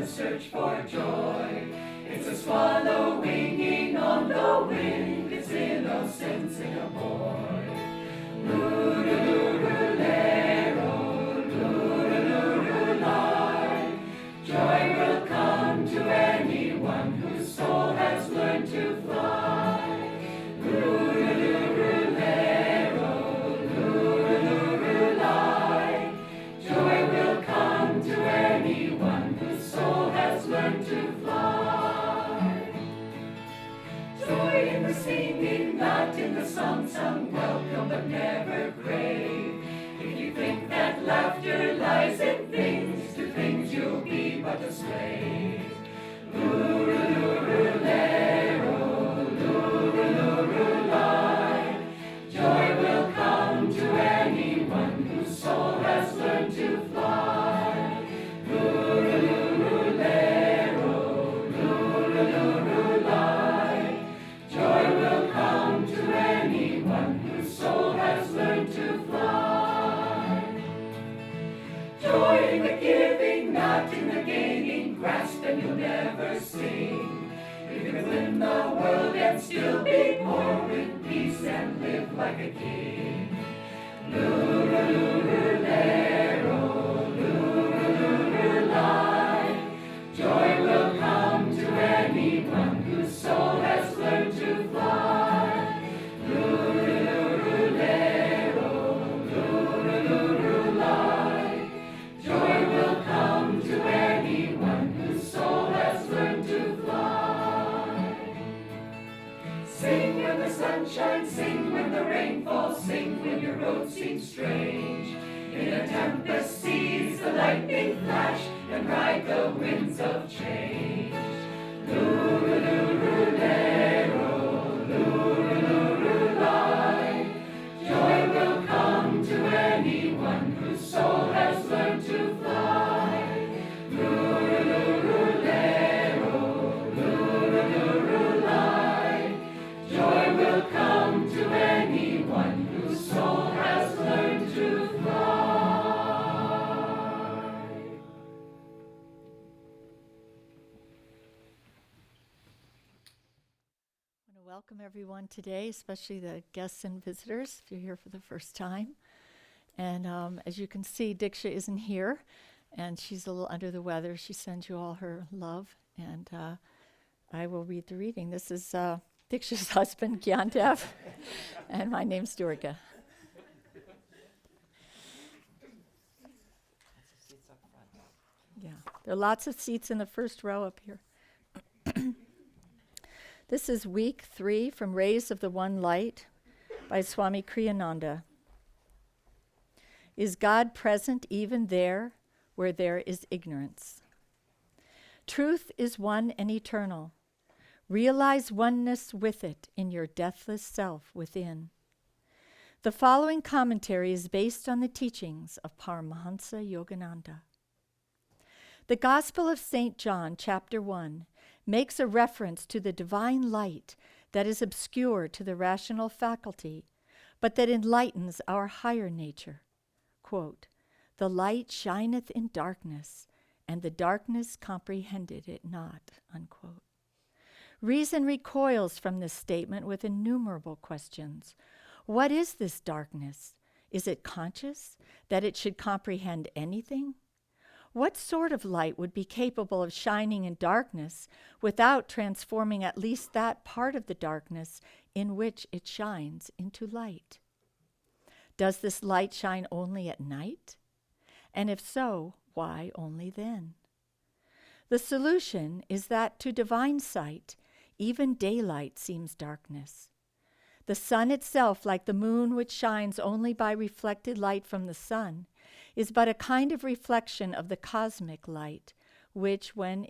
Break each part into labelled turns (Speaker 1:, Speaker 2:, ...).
Speaker 1: the search for joy. It's a swallow winging on the wind, its innocence in a boy. Loo-loo-loo-loo-lero, loo-loo-loo-loo-lie. Joy will come to anyone whose soul has learned to fly. Loo-loo-loo-loo-lero, loo-loo-loo-loo-lie. Joy will come to anyone whose soul has learned to fly. Joy in the singing, not in the song sung, welcome but never crave. If you think that laughter lies in things, to things you'll be but a slave. Loo-loo-loo-lero, loo-loo-loo-lie. Joy will come to anyone whose soul has learned to fly. Loo-loo-loo-lero, loo-loo-loo-lie. Joy will come to anyone whose soul has learned to fly. Joy in the giving, not in the gaining. Grasp and you'll never sing. You can win the world and still be poor in peace and live like a king. Loo-loo-loo-lero, loo-loo-loo-lie. Joy will come to anyone whose soul has learned to fly. Loo-loo-loo-lero, loo-loo-loo-lie. Joy will come to anyone whose soul has learned to fly. Sing when the sun shines, sing when the rain falls, sing when your road seems strange. In a tempest seize the lightning flash and ride the winds of change. Loo-loo-loo-lero, loo-loo-loo-lie. Joy will come to anyone whose soul has learned to fly. Loo-loo-loo-lero, loo-loo-loo-lie. Joy will come to anyone whose soul has learned to fly.
Speaker 2: I want to welcome everyone today, especially the guests and visitors, if you're here for the first time. And as you can see, Diksha isn't here, and she's a little under the weather. She sends you all her love, and I will read the reading. This is Diksha's husband, Gyandev, and my name's Durga. Yeah, there are lots of seats in the first row up here. This is week 3 from Rays of the One Light by Swami Kriyananda. Is God present even there where there is ignorance? Truth is one and eternal. Realize oneness with it in your deathless self within. The following commentary is based on the teachings of Paramahansa Yogananda. The Gospel of St. John, chapter 1, makes a reference to the divine light that is obscure to the rational faculty, but that enlightens our higher nature. Quote, "The light shineth in darkness, and the darkness comprehended it not." Unquote. Reason recoils from this statement with innumerable questions. What is this darkness? Is it conscious that it should comprehend anything? What sort of light would be capable of shining in darkness without transforming at least that part of the darkness in which it shines into light? Does this light shine only at night? And if so, why only then? The solution is that to divine sight, even daylight seems darkness. The sun itself, like the moon which shines only by reflected light from the sun, is but a kind of reflection of the cosmic light, which, when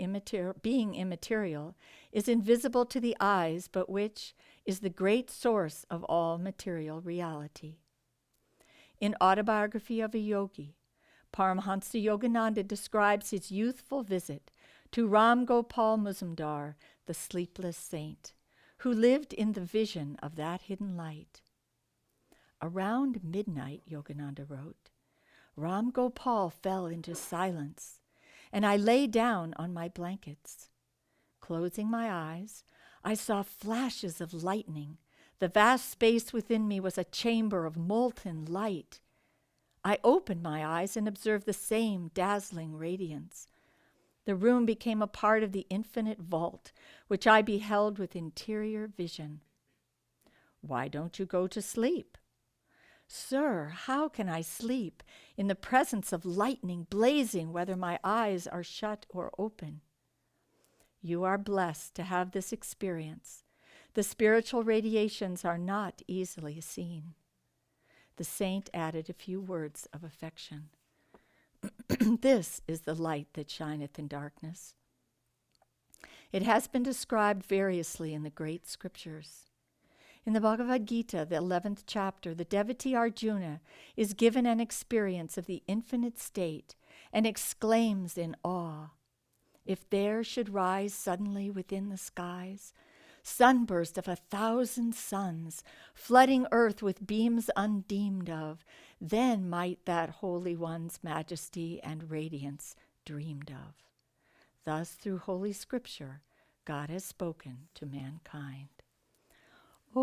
Speaker 2: being immaterial, is invisible to the eyes, but which is the great source of all material reality. In Autobiography of a Yogi, Paramahansa Yogananda describes his youthful visit to Ram Gopal Muzumdar, the sleepless saint, who lived in the vision of that hidden light. Around midnight, Yogananda wrote, Ram Gopal fell into silence, and I lay down on my blankets. Closing my eyes, I saw flashes of lightning. The vast space within me was a chamber of molten light. I opened my eyes and observed the same dazzling radiance. The room became a part of the infinite vault, which I beheld with interior vision. "Why don't you go to sleep?" "Sir, how can I sleep in the presence of lightning blazing, whether my eyes are shut or open?" "You are blessed to have this experience. The spiritual radiations are not easily seen." The saint added a few words of affection. "This is the light that shineth in darkness." It has been described variously in the great scriptures. In the Bhagavad Gita, the 11th chapter, the devotee Arjuna is given an experience of the infinite state and exclaims in awe, "If there should rise suddenly within the skies sunburst of 1,000 suns, flooding earth with beams undeemed of, then might that Holy One's majesty and radiance dreamed of." Thus, through Holy Scripture, God has spoken to mankind. Om,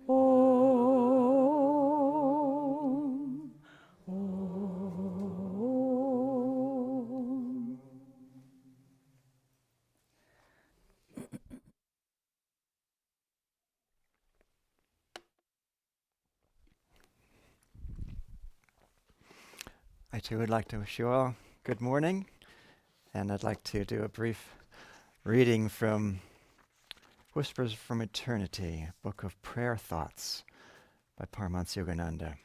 Speaker 2: Om, Om.
Speaker 3: I too would like to wish you all good morning, and I'd like to do a brief reading from Whispers from Eternity, a book of prayer thoughts by Paramahansa Yogananda.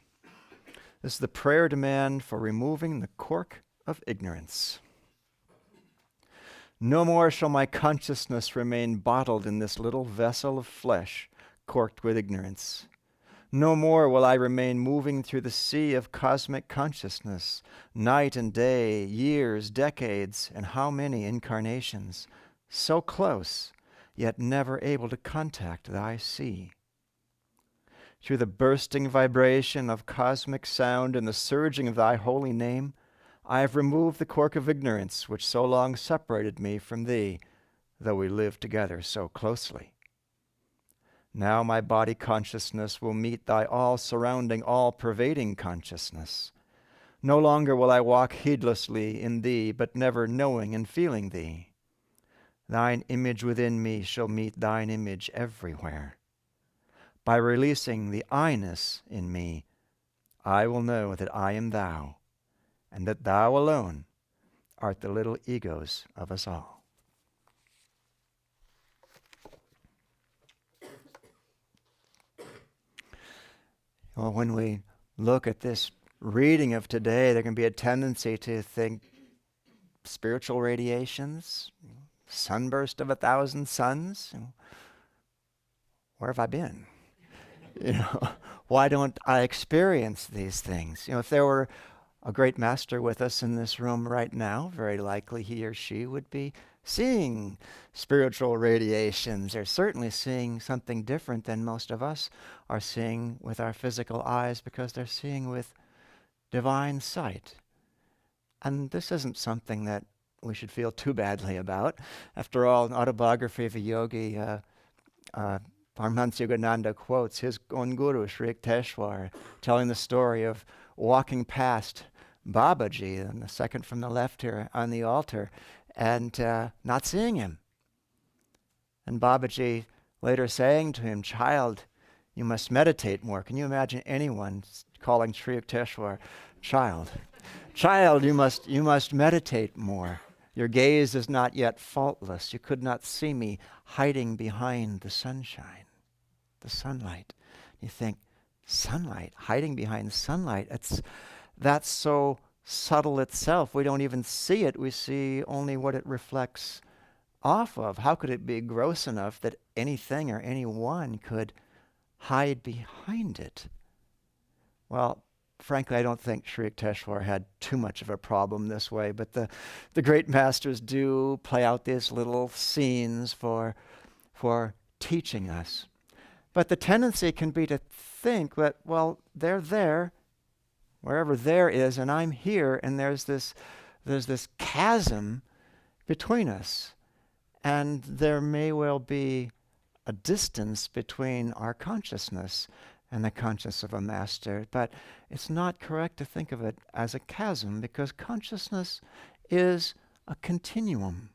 Speaker 3: This is the prayer demand for removing the cork of ignorance. No more shall my consciousness remain bottled in this little vessel of flesh, corked with ignorance. No more will I remain moving through the sea of cosmic consciousness, night and day, years, decades, and how many incarnations, so close, yet never able to contact thy sea. Through the bursting vibration of cosmic sound and the surging of thy holy name, I have removed the cork of ignorance which so long separated me from thee, though we lived together so closely. Now my body consciousness will meet thy all-surrounding, all-pervading consciousness. No longer will I walk heedlessly in thee, but never knowing and feeling thee. Thine image within me shall meet thine image everywhere. By releasing the I-ness in me, I will know that I am thou, and that thou alone art the little egos of us all. Well, when we look at this reading of today, there can be a tendency to think spiritual radiations, sunburst of 1,000 suns. Where have I been? Why don't I experience these things? If there were a great master with us in this room right now, very likely he or she would be seeing spiritual radiations. They're certainly seeing something different than most of us are seeing with our physical eyes, because they're seeing with divine sight. And this isn't something that we should feel too badly about. After all, an autobiography of a yogi, Paramahansa Yogananda quotes his own guru, Sri Yukteswar, telling the story of walking past Babaji, and the second from the left here on the altar, and not seeing him. And Babaji later saying to him, "Child, you must meditate more." Can you imagine anyone calling Sri Yukteswar child? "Child, you must meditate more. Your gaze is not yet faultless. You could not see me hiding behind the sunshine, the sunlight." You think, sunlight, hiding behind sunlight, that's so subtle itself. We don't even see it. We see only what it reflects off of. How could it be gross enough that anything or anyone could hide behind it? Well, frankly, I don't think Sri Yukteswar had too much of a problem this way, but the great masters do play out these little scenes for teaching us. But the tendency can be to think that, well, they're there, wherever there is, and I'm here, and there's this chasm between us. And there may well be a distance between our consciousness and the consciousness of a master, but it's not correct to think of it as a chasm, because consciousness is a continuum.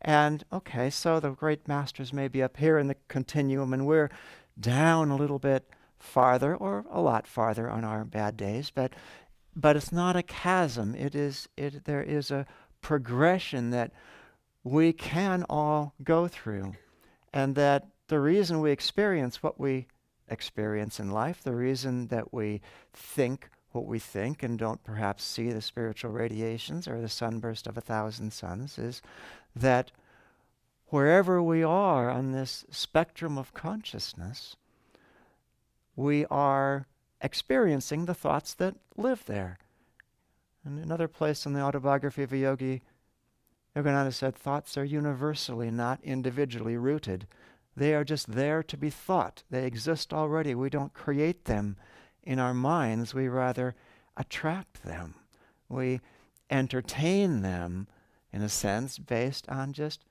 Speaker 3: And okay, so the great masters may be up here in the continuum, and we're down a little bit farther, or a lot farther on our bad days, but it's not a chasm. There is a progression that we can all go through, and that the reason we experience what we experience in life, the reason that we think what we think and don't perhaps see the spiritual radiations or the sunburst of 1,000 suns, is that wherever we are on this spectrum of consciousness, we are experiencing the thoughts that live there. And another place in the autobiography of a yogi, Yogananda said, thoughts are universally, not individually rooted. They are just there to be thought. They exist already. We don't create them in our minds. We rather attract them. We entertain them, in a sense, based on just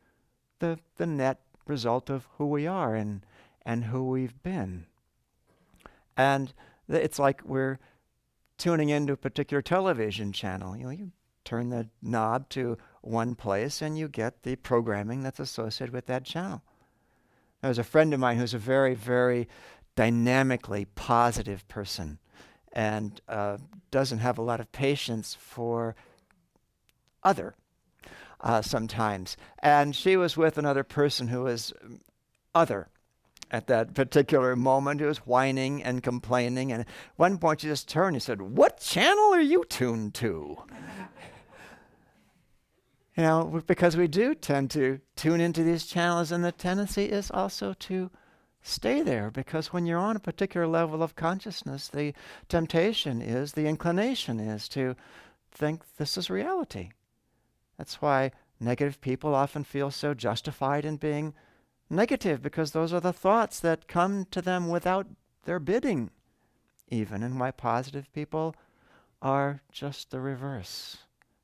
Speaker 3: the net result of who we are and who we've been. And it's like we're tuning into a particular television channel. You turn the knob to one place and you get the programming that's associated with that channel. There's a friend of mine who's a very, very dynamically positive person and doesn't have a lot of patience for other sometimes. And she was with another person who was other at that particular moment, who was whining and complaining. And at one point she just turned and said, "What channel are you tuned to?" Because we do tend to tune into these channels, and the tendency is also to stay there, because when you're on a particular level of consciousness, the temptation is, the inclination is to think this is reality. That's why negative people often feel so justified in being negative, because those are the thoughts that come to them without their bidding, even, and why positive people are just the reverse.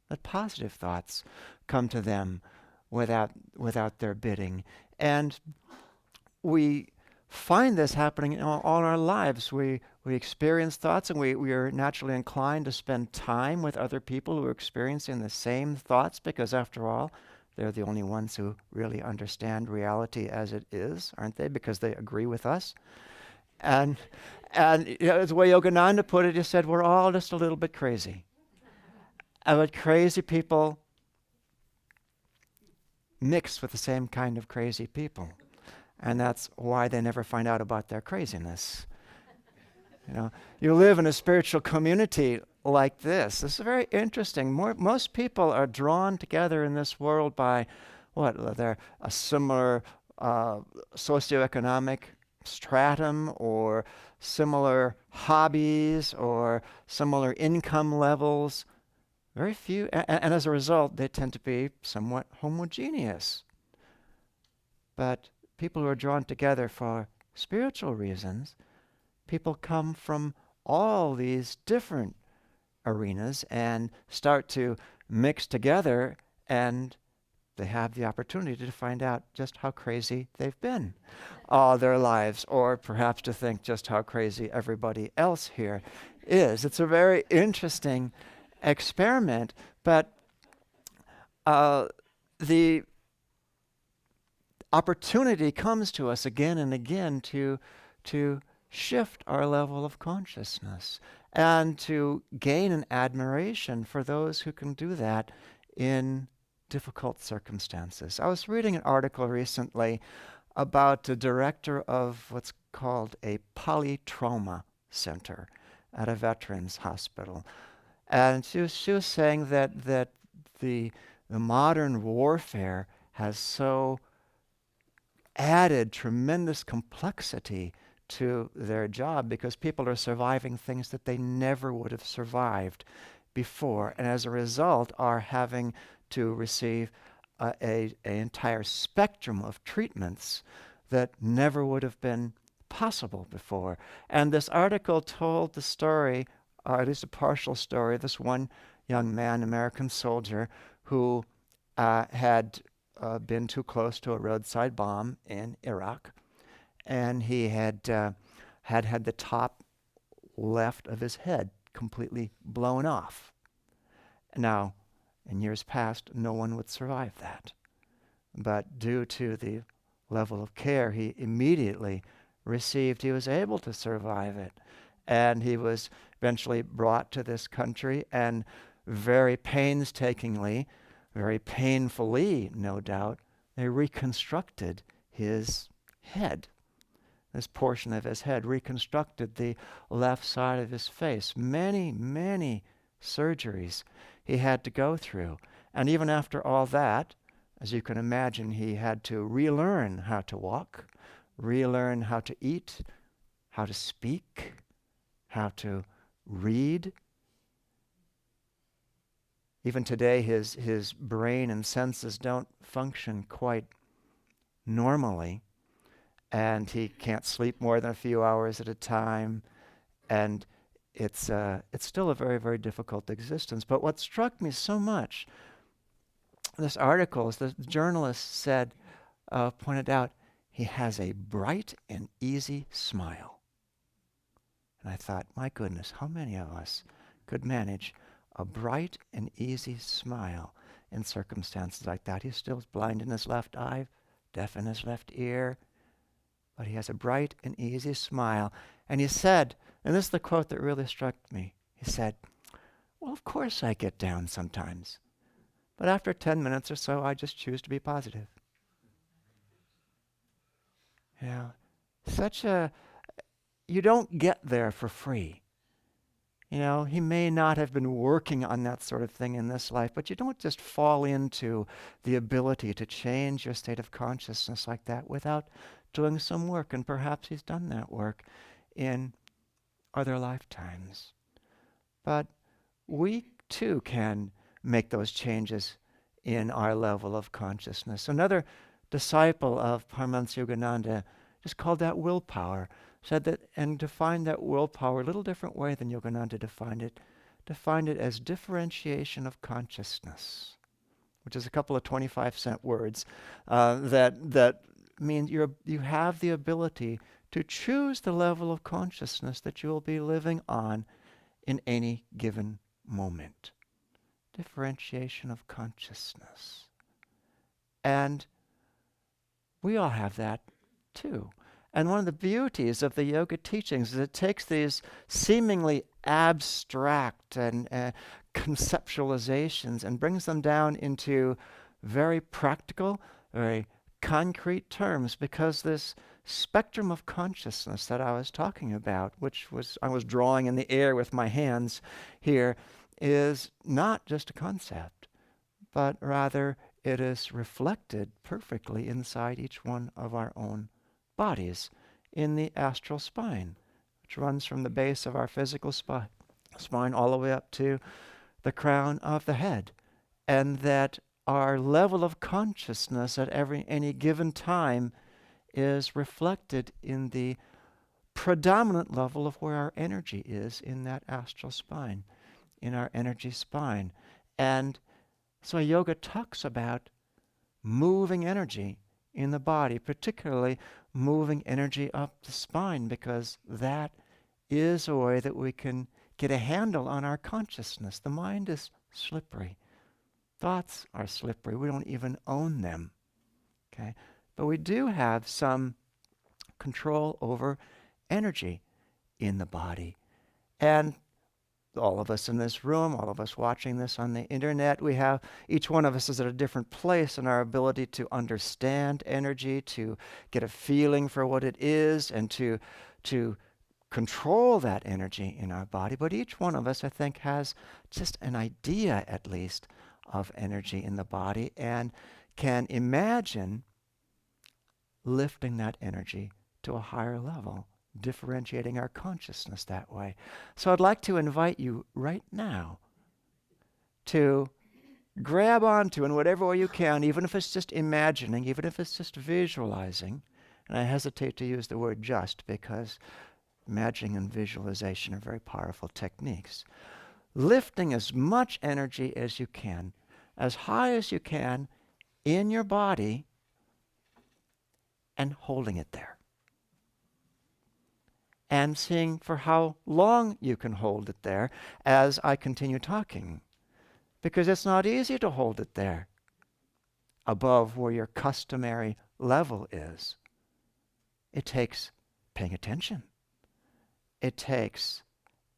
Speaker 3: That positive thoughts come to them without their bidding. And we find this happening in all our lives. We experience thoughts, and we are naturally inclined to spend time with other people who are experiencing the same thoughts, because after all, they're the only ones who really understand reality as it is, aren't they? Because they agree with us. And the way Yogananda put it, he said, we're all just a little bit crazy. But crazy people mix with the same kind of crazy people. And that's why they never find out about their craziness. You live in a spiritual community like this. This is very interesting. Most people are drawn together in this world by they're a similar socioeconomic stratum, or similar hobbies, or similar income levels. Very few, and as a result, they tend to be somewhat homogeneous. But people who are drawn together for spiritual reasons, people come from all these different arenas and start to mix together, and they have the opportunity to find out just how crazy they've been all their lives, or perhaps to think just how crazy everybody else here is. It's a very interesting experiment, but the opportunity comes to us again and again to shift our level of consciousness and to gain an admiration for those who can do that in difficult circumstances. I was reading an article recently about the director of what's called a polytrauma center at a veterans hospital. And she was saying that the modern warfare has so added tremendous complexity to their job, because people are surviving things that they never would have survived before, and as a result are having to receive an entire spectrum of treatments that never would have been possible before. And this article told the story at least a partial story, of this one young man, American soldier, who had been too close to a roadside bomb in Iraq, and he had the top left of his head completely blown off. Now, in years past, no one would survive that. But due to the level of care he immediately received, he was able to survive it. And he was eventually brought to this country, and very painstakingly, very painfully, no doubt, they reconstructed his head. This portion of his head, reconstructed the left side of his face. Many, many surgeries he had to go through. And even after all that, as you can imagine, he had to relearn how to walk, relearn how to eat, how to speak, how to read. Even today, his brain and senses don't function quite normally, and he can't sleep more than a few hours at a time, and it's still a very, very difficult existence. But what struck me so much, this article, is the journalist said, pointed out, he has a bright and easy smile. And I thought, my goodness, how many of us could manage a bright and easy smile in circumstances like that? He's still blind in his left eye, deaf in his left ear, but he has a bright and easy smile. And he said, and this is the quote that really struck me, he said, well, of course I get down sometimes, but after 10 minutes or so, I just choose to be positive. You don't get there for free. He may not have been working on that sort of thing in this life, but you don't just fall into the ability to change your state of consciousness like that without doing some work. And perhaps he's done that work in other lifetimes. But we too can make those changes in our level of consciousness. Another disciple of Paramahansa Yogananda just called that willpower, said that, and defined that willpower a little different way than Yogananda defined it as differentiation of consciousness, which is a couple of 25-cent words that means you have the ability to choose the level of consciousness that you will be living on in any given moment. Differentiation of consciousness. And we all have that too. And one of the beauties of the yoga teachings is it takes these seemingly abstract and conceptualizations and brings them down into very practical, very concrete terms, because this spectrum of consciousness that I was talking about, I was drawing in the air with my hands here, is not just a concept, but rather it is reflected perfectly inside each one of our own bodies in the astral spine, which runs from the base of our physical spine all the way up to the crown of the head. And that our level of consciousness at any given time is reflected in the predominant level of where our energy is in that astral spine, in our energy spine. And so yoga talks about moving energy in the body, particularly moving energy up the spine, because that is a way that we can get a handle on our consciousness. The mind is slippery. Thoughts are slippery. We don't even own them. Okay? But we do have some control over energy in the body. And all of us in this room, all of us watching this on the internet, each one of us is at a different place in our ability to understand energy, to get a feeling for what it is, and to control that energy in our body. But each one of us, I think, has just an idea, at least, of energy in the body, and can imagine lifting that energy to a higher level, differentiating our consciousness that way. So I'd like to invite you right now to grab onto, in whatever way you can, even if it's just imagining, even if it's just visualizing, and I hesitate to use the word just because imagining and visualization are very powerful techniques. Lifting as much energy as you can, as high as you can, in your body, and holding it there. And seeing for how long you can hold it there as I continue talking. Because it's not easy to hold it there above where your customary level is. It takes paying attention. It takes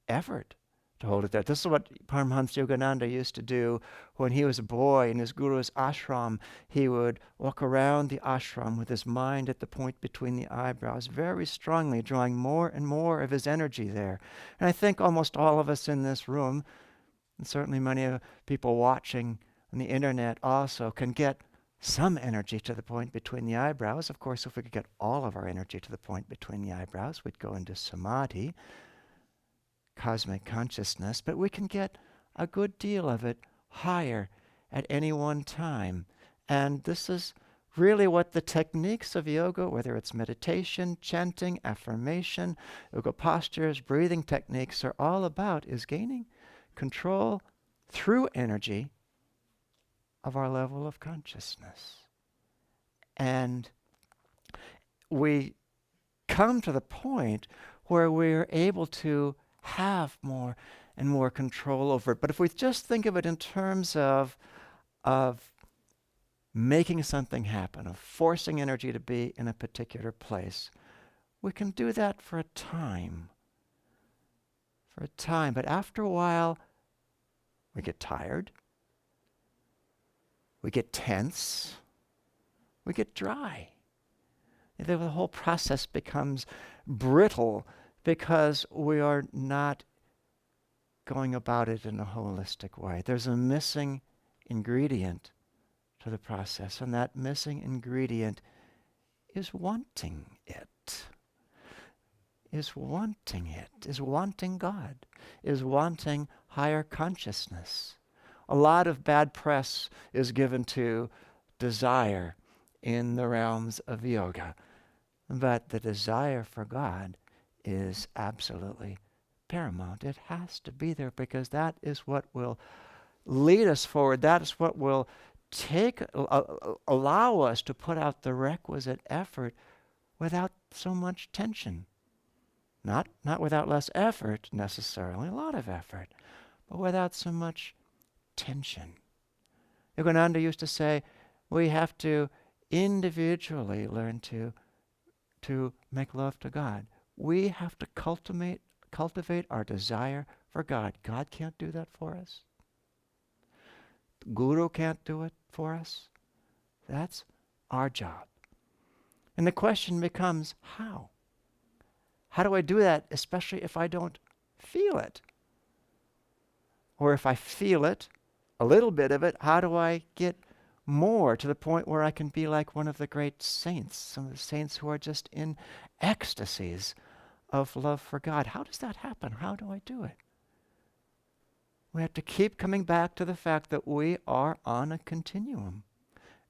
Speaker 3: effort to hold it there. This is what Paramahansa Yogananda used to do when he was a boy in his guru's ashram. He would walk around the ashram with his mind at the point between the eyebrows, very strongly drawing more and more of his energy there. And I think almost all of us in this room, and certainly many people watching on the internet also, can get some energy to the point between the eyebrows. Of course, if we could get all of our energy to the point between the eyebrows, we'd go into samadhi, cosmic consciousness, but we can get a good deal of it higher at any one time. And this is really what the techniques of yoga, whether it's meditation, chanting, affirmation, yoga postures, breathing techniques, are all about, is gaining control through energy of our level of consciousness. And we come to the point where we're able to have more and more control over it. But if we just think of it in terms of making something happen, of forcing energy to be in a particular place, we can do that for a time. For a time. But after a while, we get tired. We get tense. We get dry. The whole process becomes brittle because we are not going about it in a holistic way. There's a missing ingredient to the process, and that missing ingredient is wanting it. Is wanting God, is wanting higher consciousness. A lot of bad press is given to desire in the realms of yoga, but the desire for God is absolutely paramount. It has to be there because that is what will lead us forward. That is what will allow us to put out the requisite effort without so much tension. Not without less effort necessarily, a lot of effort, but without so much tension. Yogananda used to say, we have to individually learn to make love to God. We have to cultivate our desire for God. God can't do that for us. The Guru can't do it for us. That's our job. And the question becomes, how? How do I do that, especially if I don't feel it? Or if I feel it, a little bit of it, how do I get more to the point where I can be like one of the great saints, some of the saints who are just in ecstasies of love for God? How does that happen? How do I do it? We have to keep coming back to the fact that we are on a continuum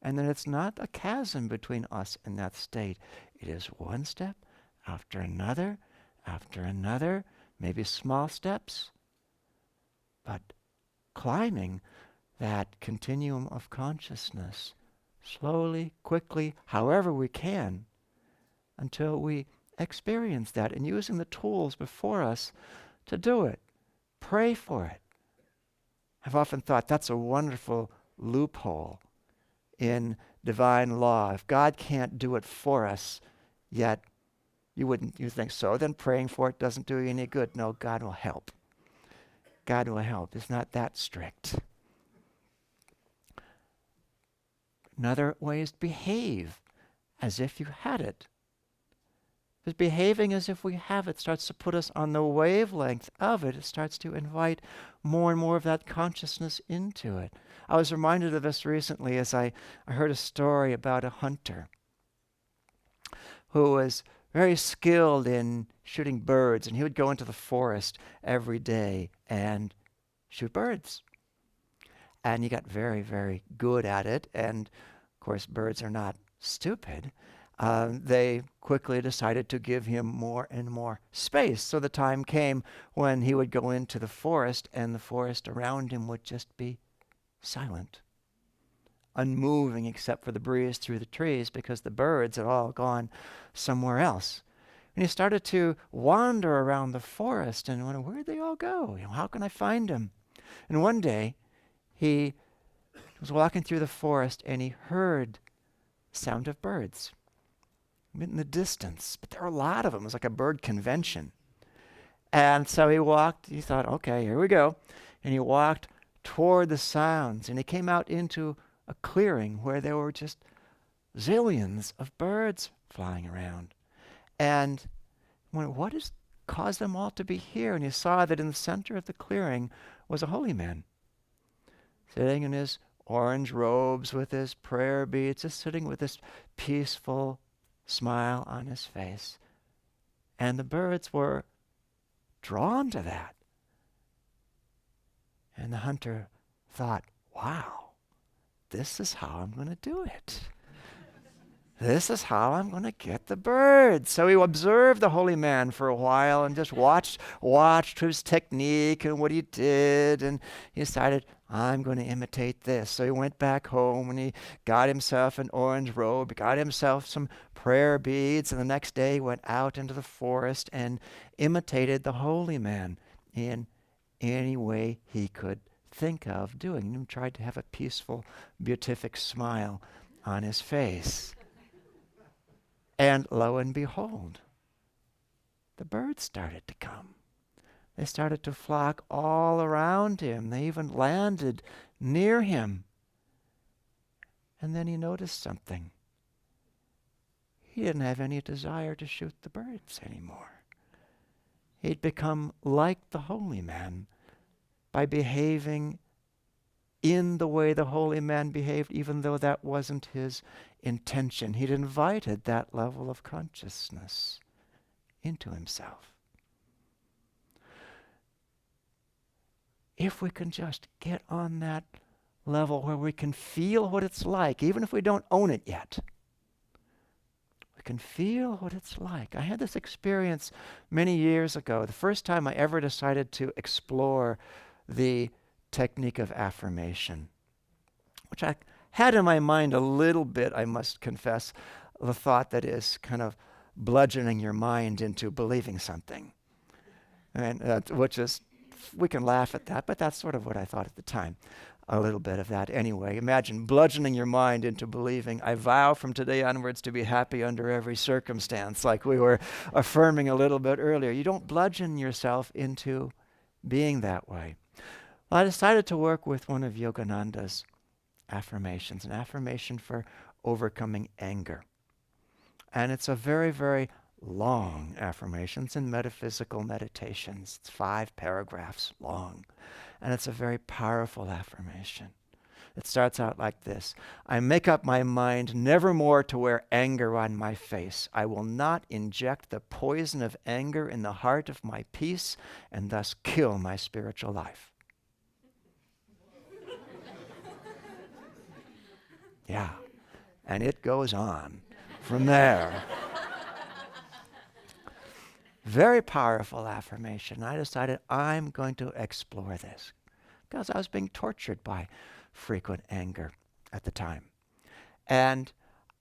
Speaker 3: and that it's not a chasm between us and that state. It is one step after another, maybe small steps, but climbing that continuum of consciousness slowly, quickly, however we can, until we experience that, and using the tools before us to do it. Pray for it. I've often thought that's a wonderful loophole in divine law. If God can't do it for us, yet you think so, then praying for it doesn't do you any good. No, God will help. God will help. It's not that strict. Another way is behave as if you had it. Because behaving as if we have it starts to put us on the wavelength of it. It starts to invite more and more of that consciousness into it. I was reminded of this recently as I heard a story about a hunter who was very skilled in shooting birds, and he would go into the forest every day and shoot birds. And he got very, very good at it, and of course birds are not stupid. they quickly decided to give him more and more space. So the time came when he would go into the forest, and the forest around him would just be silent, unmoving except for the breeze through the trees, because the birds had all gone somewhere else. And he started to wander around the forest and wonder, where'd they all go? How can I find them? And one day he was walking through the forest and he heard the sound of birds in the distance, but there were a lot of them. It was like a bird convention. And so he thought, okay, here we go. And he walked toward the sounds, and he came out into a clearing where there were just zillions of birds flying around. And what has caused them all to be here? And he saw that in the center of the clearing was a holy man, sitting in his orange robes with his prayer beads, just sitting with this peaceful smile on his face. And the birds were drawn to that. And the hunter thought, wow, this is how I'm going to do it. This is how I'm going to get the birds. So he observed the holy man for a while and just watched his technique and what he did, and he decided, I'm going to imitate this. So he went back home and he got himself an orange robe, got himself some prayer beads, and the next day he went out into the forest and imitated the holy man in any way he could think of doing. He tried to have a peaceful, beatific smile on his face. And lo and behold, the birds started to come. They started to flock all around him. They even landed near him. And then he noticed something. He didn't have any desire to shoot the birds anymore. He'd become like the holy man by behaving in the way the holy man behaved, even though that wasn't his intention. He'd invited that level of consciousness into himself. If we can just get on that level where we can feel what it's like, even if we don't own it yet, we can feel what it's like. I had this experience many years ago, the first time I ever decided to explore the technique of affirmation, which I had in my mind a little bit, I must confess, the thought that is kind of bludgeoning your mind into believing something. And which is, we can laugh at that, but that's sort of what I thought at the time. A little bit of that anyway. Imagine bludgeoning your mind into believing, I vow from today onwards to be happy under every circumstance, like we were affirming a little bit earlier. You don't bludgeon yourself into being that way. Well, I decided to work with one of Yogananda's affirmations, an affirmation for overcoming anger. And it's a very, very long affirmation. It's in metaphysical meditations. It's 5 paragraphs long. And it's a very powerful affirmation. It starts out like this. I make up my mind never more to wear anger on my face. I will not inject the poison of anger in the heart of my peace and thus kill my spiritual life. Yeah. And it goes on from there. Very powerful affirmation. I decided I'm going to explore this because I was being tortured by frequent anger at the time. And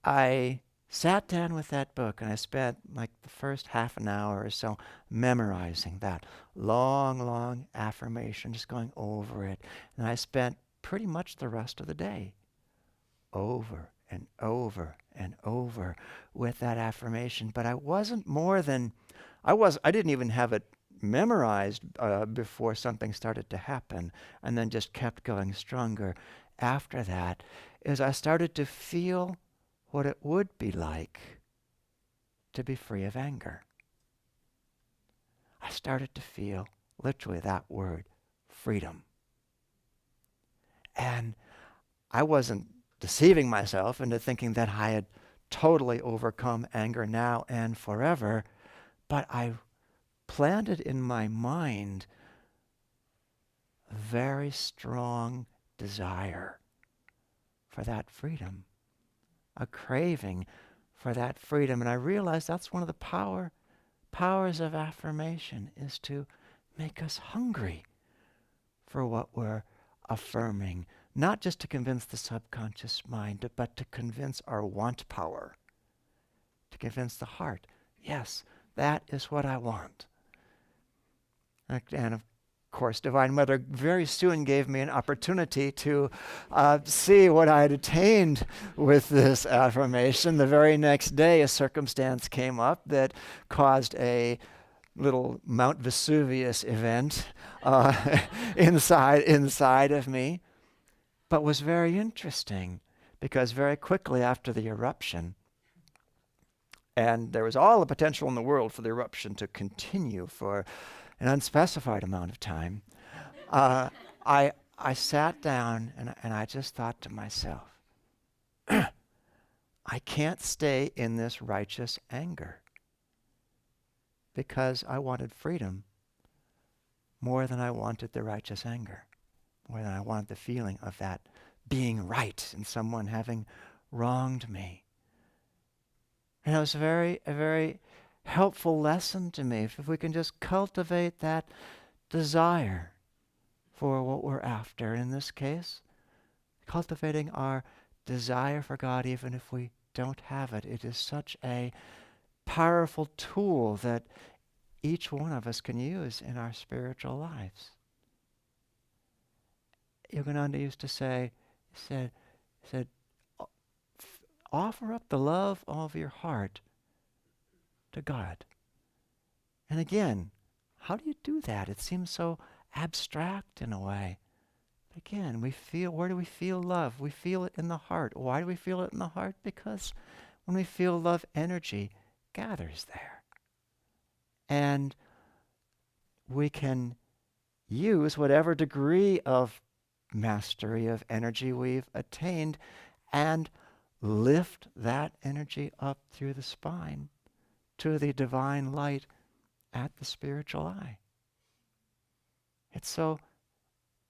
Speaker 3: I sat down with that book and I spent like the first half an hour or so memorizing that long, long affirmation, just going over it. And I spent pretty much the rest of the day over and over and over with that affirmation. But I wasn't more than, I didn't even have it memorized before something started to happen, and then just kept going stronger after that, as I started to feel what it would be like to be free of anger. I started to feel literally that word, freedom. And I wasn't deceiving myself into thinking that I had totally overcome anger now and forever, but I planted in my mind a very strong desire for that freedom, a craving for that freedom. And I realized that's one of the powers of affirmation, is to make us hungry for what we're affirming. Not just to convince the subconscious mind, but to convince our want power, to convince the heart, yes, that is what I want. And of course, Divine Mother very soon gave me an opportunity to see what I had attained with this affirmation. The very next day, a circumstance came up that caused a little Mount Vesuvius event inside of me, but was very interesting, because very quickly after the eruption, and there was all the potential in the world for the eruption to continue for an unspecified amount of time, I sat down and I just thought to myself, I can't stay in this righteous anger, because I wanted freedom more than I wanted the righteous anger, more than I wanted the feeling of that being right and someone having wronged me. And it was a very helpful lesson to me. If we can just cultivate that desire for what we're after, in this case, cultivating our desire for God even if we don't have it. It is such a powerful tool that each one of us can use in our spiritual lives. Yogananda used to say, he said, offer up the love of your heart to God. And again, how do you do that? It seems so abstract in a way. Again, where do we feel love? We feel it in the heart. Why do we feel it in the heart? Because when we feel love, energy gathers there. And we can use whatever degree of mastery of energy we've attained and lift that energy up through the spine to the divine light at the spiritual eye. It's so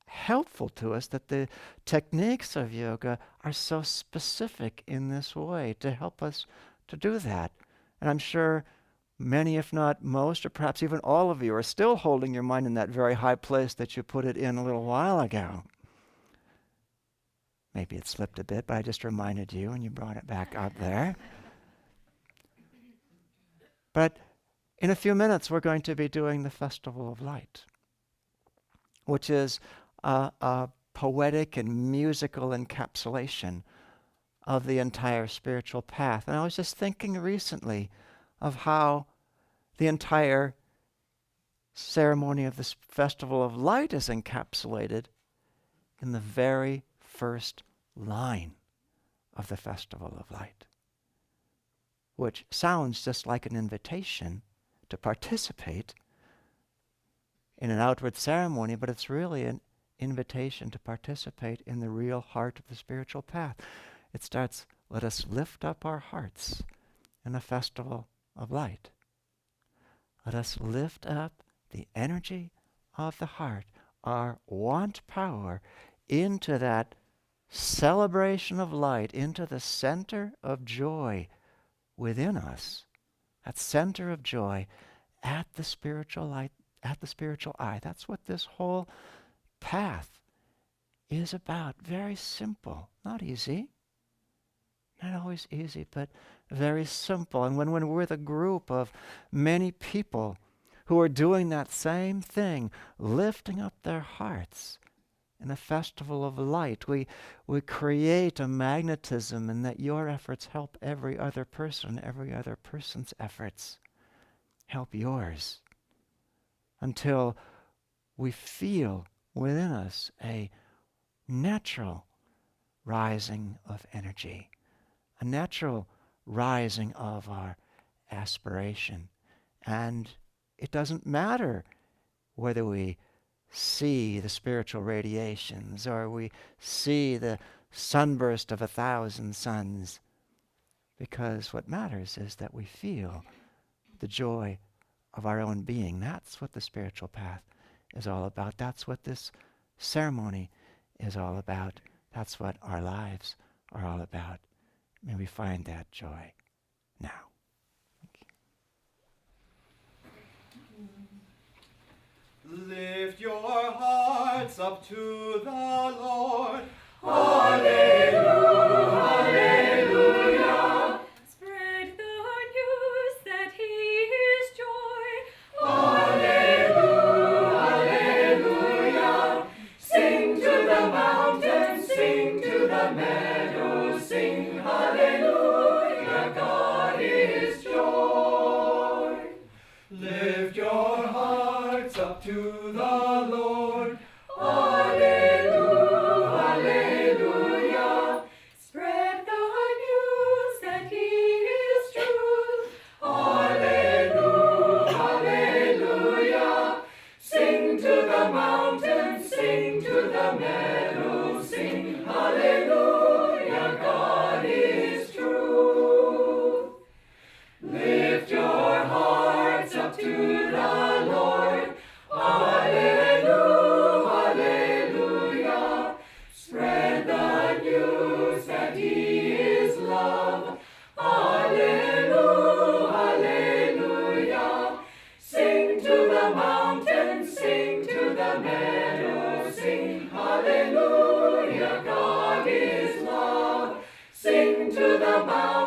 Speaker 3: helpful to us that the techniques of yoga are so specific in this way to help us to do that. And I'm sure many, if not most, or perhaps even all of you are still holding your mind in that very high place that you put it in a little while ago. Maybe it slipped a bit, but I just reminded you and you brought it back up there. But in a few minutes, we're going to be doing the Festival of Light, which is a poetic and musical encapsulation of the entire spiritual path. And I was just thinking recently of how the entire ceremony of this Festival of Light is encapsulated in the very first line of the Festival of Light, which sounds just like an invitation to participate in an outward ceremony, but it's really an invitation to participate in the real heart of the spiritual path. It starts, let us lift up our hearts in a festival of light. Let us lift up the energy of the heart, our want power, into that celebration of light, into the center of joy within us, that center of joy at the spiritual light, at the spiritual eye. That's what this whole path is about. Very simple, not easy, not always easy, but very simple. And when we're with a group of many people who are doing that same thing, lifting up their hearts in a festival of light, we create a magnetism, and that your efforts help every other person, every other person's efforts help yours, until we feel within us a natural rising of energy, a natural rising of our aspiration. And it doesn't matter whether we see the spiritual radiations or we see the sunburst of 1,000 suns, because what matters is that we feel the joy of our own being. That's what the spiritual path is all about. That's what this ceremony is all about. That's what our lives are all about. May we find that joy. now.
Speaker 4: Lift your hearts up to the Lord.
Speaker 1: Hallelujah. Spread the news that He is joy. Hallelujah. Sing to the mountains, sing to the meadows, sing hallelujah. God is joy.
Speaker 4: Lift your hearts up to the Lord.
Speaker 1: Hallelujah. Spread the news that He is truth. Hallelujah. Sing to the mountains, sing to the meadows, sing hallelujah. God is true. Lift your hearts up to the Lord. Hallelujah. Spread the news that He is love. Hallelujah. Sing to the mountains, sing to the meadows, sing hallelujah. God is love. Sing to the mountains.